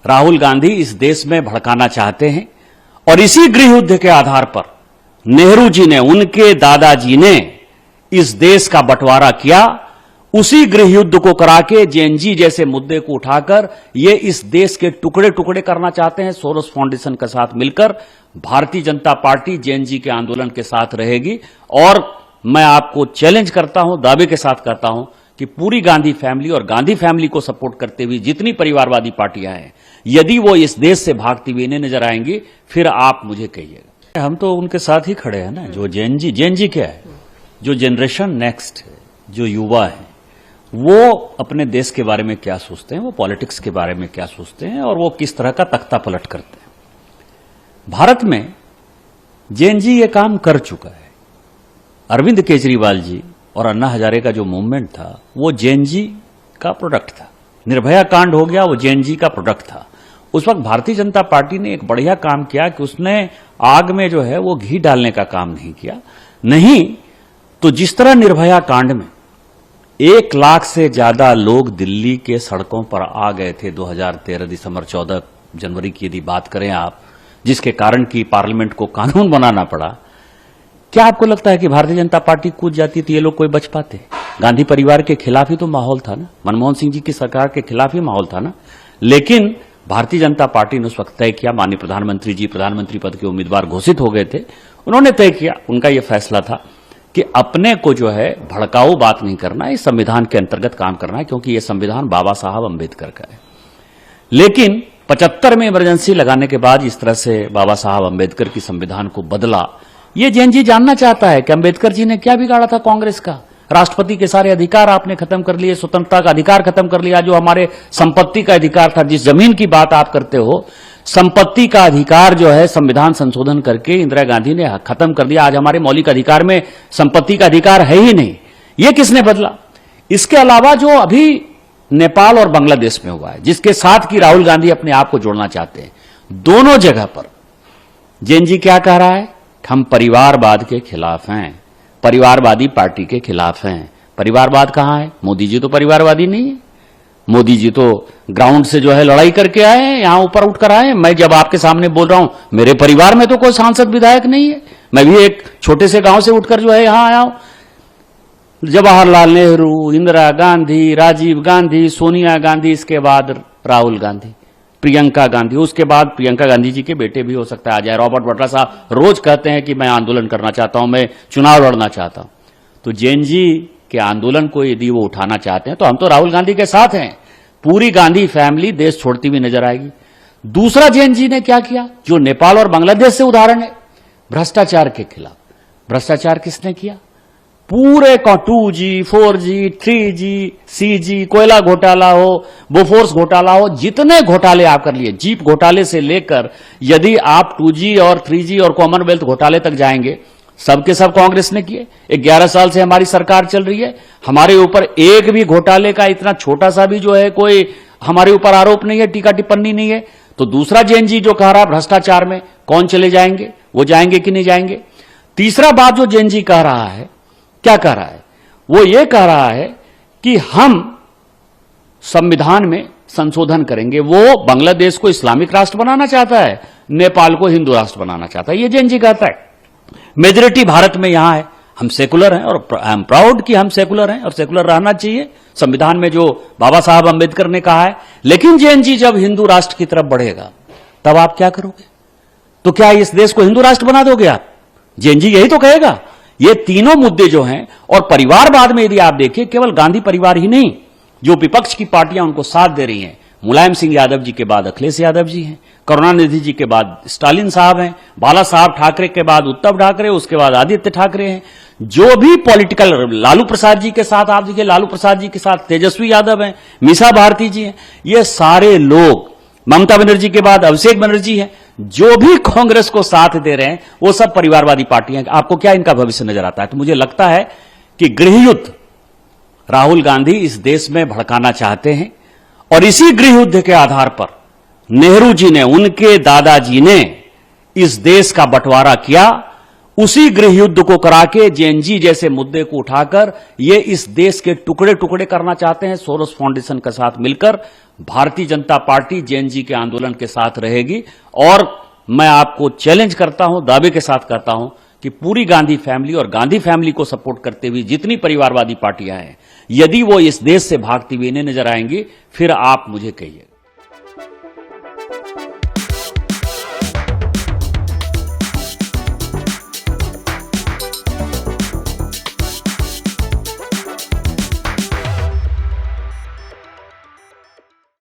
राहुल गांधी इस देश में भड़काना चाहते हैं और इसी गृह युद्ध के आधार पर नेहरू जी ने, उनके दादाजी ने इस देश का बंटवारा किया। उसी गृह युद्ध को करा के जेएनजी जैसे मुद्दे को उठाकर ये इस देश के टुकड़े टुकड़े करना चाहते हैं। सोरोस फाउंडेशन के साथ मिलकर भारतीय जनता पार्टी जेएनजी के आंदोलन के साथ रहेगी और मैं आपको चैलेंज करता हूं, दावे के साथ करता हूं कि पूरी गांधी फैमिली और गांधी फैमिली को सपोर्ट करते हुए जितनी परिवारवादी पार्टियां हैं, यदि वो इस देश से भागती हुई नहीं नजर आएंगी, फिर आप मुझे कहिएगा। हम तो उनके साथ ही खड़े हैं ना। जो जेएनजी क्या है, जो जनरेशन नेक्स्ट है, जो युवा है, वो अपने देश के बारे में क्या सोचते हैं, वो पॉलिटिक्स के बारे में क्या सोचते हैं और वो किस तरह का तख्ता पलट करते हैं। भारत में जेएनजी ये काम कर चुका है। अरविंद केजरीवाल जी और अन्ना हजारे का जो मूवमेंट था वो जेएनजी का प्रोडक्ट था। निर्भया कांड हो गया, वो जेएनजी का प्रोडक्ट था। उस वक्त भारतीय जनता पार्टी ने एक बढ़िया काम किया कि उसने आग में जो है वो घी डालने का काम नहीं किया। नहीं तो जिस तरह निर्भया कांड में 1 लाख से ज्यादा लोग दिल्ली के सड़कों पर आ गए थे 2013 दिसंबर 14 जनवरी की यदि बात करें आप, जिसके कारण कि पार्लियामेंट को कानून बनाना पड़ा, क्या आपको लगता है कि भारतीय जनता पार्टी कूद जाती तो ये लोग कोई बच पाते? गांधी परिवार के खिलाफ ही तो माहौल था ना, मनमोहन सिंह जी की सरकार के खिलाफ ही माहौल था ना। लेकिन भारतीय जनता पार्टी ने उस वक्त तय किया, माननीय प्रधानमंत्री जी प्रधानमंत्री पद के उम्मीदवार घोषित हो गए थे, उन्होंने तय किया, उनका यह फैसला था कि अपने को जो है भड़काऊ बात नहीं करना है, इस संविधान के अंतर्गत काम करना है, क्योंकि यह संविधान बाबा साहब अम्बेडकर का है। लेकिन 75 में इमरजेंसी लगाने के बाद इस तरह से बाबा साहब अम्बेडकर की संविधान को बदला। ये जेएनजी जानना चाहता है कि अम्बेडकर जी ने क्या बिगाड़ा था कांग्रेस का। राष्ट्रपति के सारे अधिकार आपने खत्म कर लिए, स्वतंत्रता का अधिकार खत्म कर लिया, जो हमारे संपत्ति का अधिकार था, जिस जमीन की बात आप करते हो, संपत्ति का अधिकार जो है संविधान संशोधन करके इंदिरा गांधी ने खत्म कर दिया। आज हमारे मौलिक अधिकार में संपत्ति का अधिकार है ही नहीं। ये किसने बदला? इसके अलावा जो अभी नेपाल और बांग्लादेश में हुआ है, जिसके साथ की राहुल गांधी अपने आप को जोड़ना चाहते हैं, दोनों जगह पर जेएनजी क्या कह रहा है? हम परिवारवाद के खिलाफ हैं, परिवारवादी पार्टी के खिलाफ हैं। परिवारवाद कहां है? मोदी जी तो परिवारवादी नहीं है। मोदी जी तो ग्राउंड से जो है लड़ाई करके आए हैं, यहां ऊपर उठकर आए हैं। मैं जब आपके सामने बोल रहा हूं, मेरे परिवार में तो कोई सांसद विधायक नहीं है। मैं भी एक छोटे से गांव से उठकर जो है यहां आया हूं। जवाहरलाल नेहरू, इंदिरा गांधी, राजीव गांधी, सोनिया गांधी, इसके बाद राहुल गांधी, प्रियंका गांधी, उसके बाद प्रियंका गांधी जी के बेटे भी हो सकता है आ जाए। रॉबर्ट वाड्रा साहब रोज कहते हैं कि मैं आंदोलन करना चाहता हूं, मैं चुनाव लड़ना चाहता हूं। तो जेएनजी के आंदोलन को यदि वो उठाना चाहते हैं तो हम तो राहुल गांधी के साथ हैं। पूरी गांधी फैमिली देश छोड़ती हुई नजर आएगी। दूसरा जेएनजी ने क्या किया, जो नेपाल और बांग्लादेश से उदाहरण है, भ्रष्टाचार के खिलाफ। भ्रष्टाचार किसने किया? पूरे 2G, 4G, 3G, CG, कोयला घोटाला हो, बोफोर्स घोटाला हो, जितने घोटाले आप कर लिए, जीप घोटाले से लेकर यदि आप 2G और 3G और कॉमनवेल्थ घोटाले तक जाएंगे, सबके सब कांग्रेस ने किए। 11 साल से हमारी सरकार चल रही है, हमारे ऊपर एक भी घोटाले का इतना छोटा सा भी जो है कोई हमारे ऊपर आरोप नहीं है, टीका टिप्पणी नहीं है। तो दूसरा जेएनजी जो कह रहा है भ्रष्टाचार में कौन चले जाएंगे, वो जाएंगे कि नहीं जाएंगे। तीसरा बात जो जेएनजी कह रहा है, क्या कह रहा है? वो ये कह रहा है कि हम संविधान में संशोधन करेंगे। वो बांग्लादेश को इस्लामिक राष्ट्र बनाना चाहता है, नेपाल को हिंदू राष्ट्र बनाना चाहता है, ये जेएनजी कहता है। मेजोरिटी भारत में यहां है, हम सेकुलर हैं और आई एम प्राउड कि हम सेकुलर हैं और सेकुलर रहना चाहिए, संविधान में जो बाबा साहब अम्बेडकर ने कहा है। लेकिन जेएनजी जब हिंदू राष्ट्र की तरफ बढ़ेगा तब आप क्या करोगे? तो क्या इस देश को हिंदू राष्ट्र बना दोगे आप? जेएनजी यही तो कहेगा। ये तीनों मुद्दे जो हैं, और परिवारवाद में यदि आप देखिए, केवल गांधी परिवार ही नहीं, जो विपक्ष की पार्टियां उनको साथ दे रही हैं, मुलायम सिंह यादव जी के बाद अखिलेश यादव जी हैं, करुणानिधि जी के बाद स्टालिन साहब हैं, बाला साहब ठाकरे के बाद उद्धव ठाकरे, उसके बाद आदित्य ठाकरे हैं। जो भी पॉलिटिकल, लालू प्रसाद जी के साथ आप देखिए, लालू प्रसाद जी के साथ तेजस्वी यादव हैं, मीसा भारती जी हैं, ये सारे लोग, ममता बनर्जी के बाद अभिषेक बनर्जी हैं, जो भी कांग्रेस को साथ दे रहे हैं वो सब परिवारवादी पार्टियां। आपको क्या इनका भविष्य नजर आता है? तो मुझे लगता है कि गृह युद्ध राहुल गांधी इस देश में भड़काना चाहते हैं और इसी गृह युद्ध के आधार पर नेहरू जी ने, उनके दादाजी ने इस देश का बंटवारा किया। उसी गृह युद्ध को करा के जेएनजी जैसे मुद्दे को उठाकर ये इस देश के टुकड़े टुकड़े करना चाहते हैं। सोरोस फाउंडेशन के साथ मिलकर भारतीय जनता पार्टी जेएनजी के आंदोलन के साथ रहेगी और मैं आपको चैलेंज करता हूं, दावे के साथ करता हूं कि पूरी गांधी फैमिली और गांधी फैमिली को सपोर्ट करते हुए जितनी परिवारवादी पार्टियां हैं, यदि वो इस देश से भागती हुई इन्हें नजर आएंगी, फिर आप मुझे कहिए।